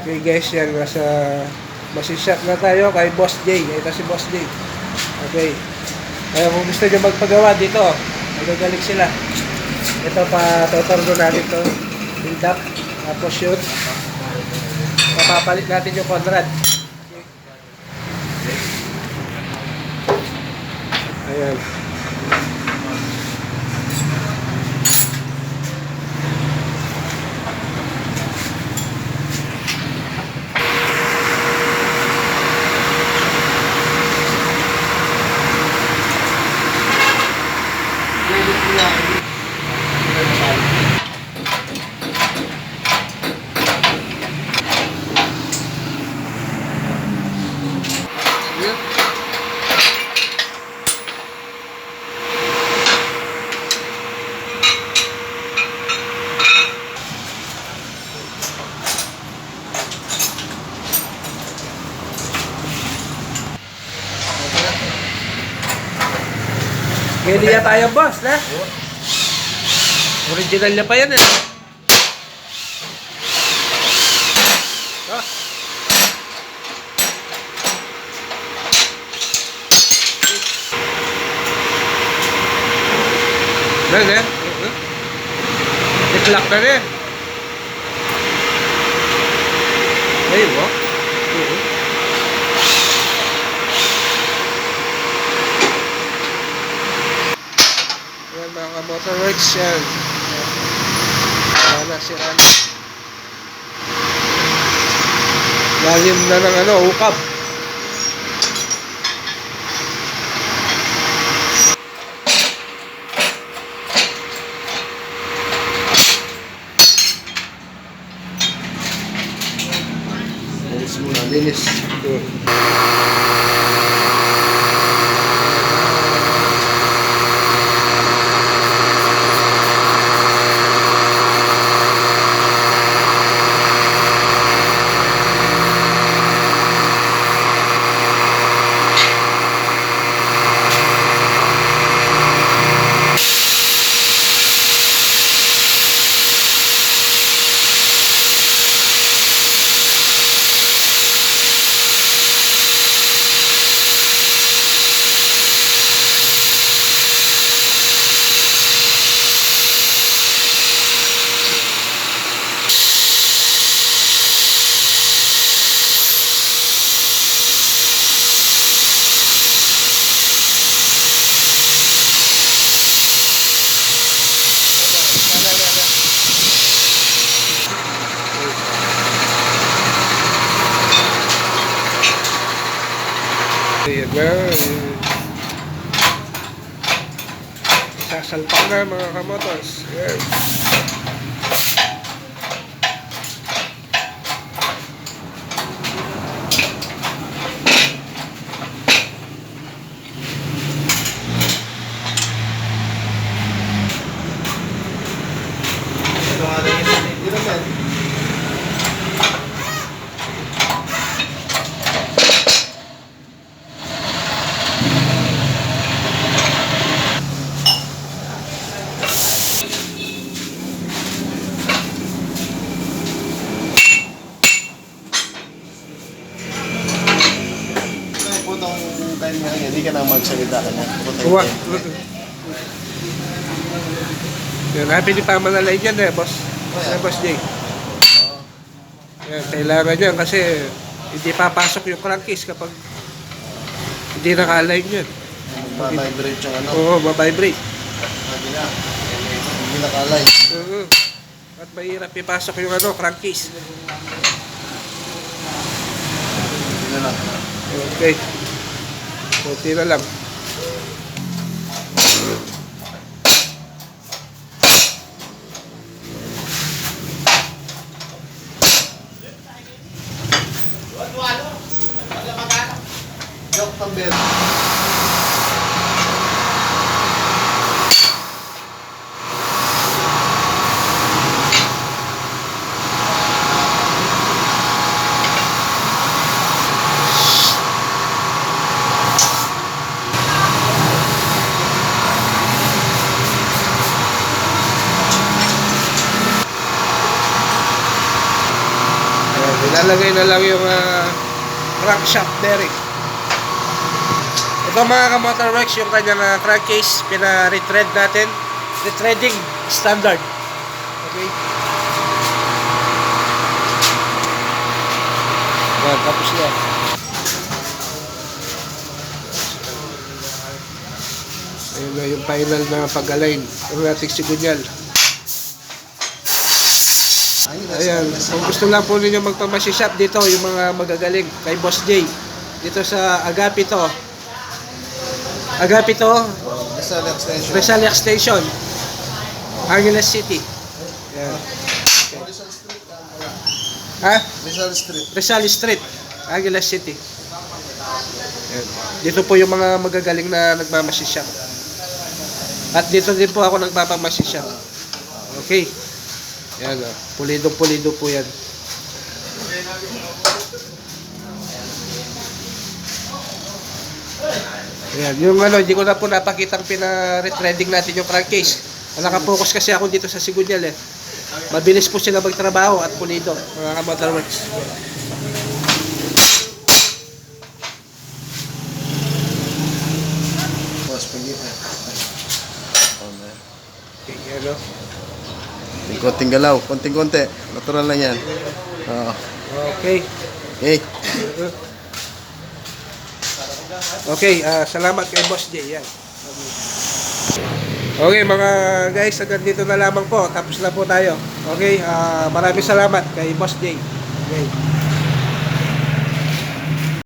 Okay guys, yan. Masishot na tayo kay Boss J. Ito si Boss J. Okay. Kaya kung gusto nyo magpagawa dito, magagaling sila. Ito pa, tutordo natin to. Build up. Tapos yun. Mapapalit natin yung Conrad. Ayan. Gaya tayo boss, na? Original niya pa yan eh. Oh. Nah, ya. Itlak na rin. Ayun mo. Mga motorworks yan. Wala si ano. Lalim na ng ano, ukap. Linis muna, linis. Ayan na. Sasalpak na mga kamotos. Ayan. Hindi ka na magsalita ka na. Huwag. Yan, happy ni Pamanalay dyan eh, boss. Boss J. Yan, kailangan yan kasi hindi papasok yung crankcase kapag hindi naka-align yun. Mabibrate yung ano. Oo, mabibrate. Hindi naka-align. At mahirap ipasok yung ano, crankcase. Hindi na lang. Okay. Kunti na lang. Joke tambir. Ilalagay na lang yung crankshaft bearing. Ito mga ka-motorworks, yung kanyang crankcase, pina-retread natin. Retreading standard. Okay. Yan, tapos na. Ayun na yung final na pag-align ng ating sigunyal. Ayan, kung gusto lang po ninyo magpamasi-shop dito, yung mga magagaling kay Boss J dito sa Agapito. Rizal Extension, Angeles City. Ayan. Ha? Rizal Street, Angeles City. Ayan. Dito po yung mga magagaling na nagmamasi-shop. At dito din po ako nagpapamasi-shop. Okay. Yan, pulido-pulido po yan. Ayan, yung hindi ko na po napakitang pina-retreading natin yung crankcase. Nakapokus kasi ako dito sa sigunyal eh. Mabilis po sila magtrabaho at pulido, mga ka-motorworks. Boss, pagit na. Okay, yan o. Konting galaw, konting-konti. Natural lang yan. Oo. Okay. Okay. Okay, salamat kay Boss J. Yan. Okay mga guys, hanggang dito na lamang po. Tapos na po tayo. Okay, maraming salamat kay Boss J. Okay.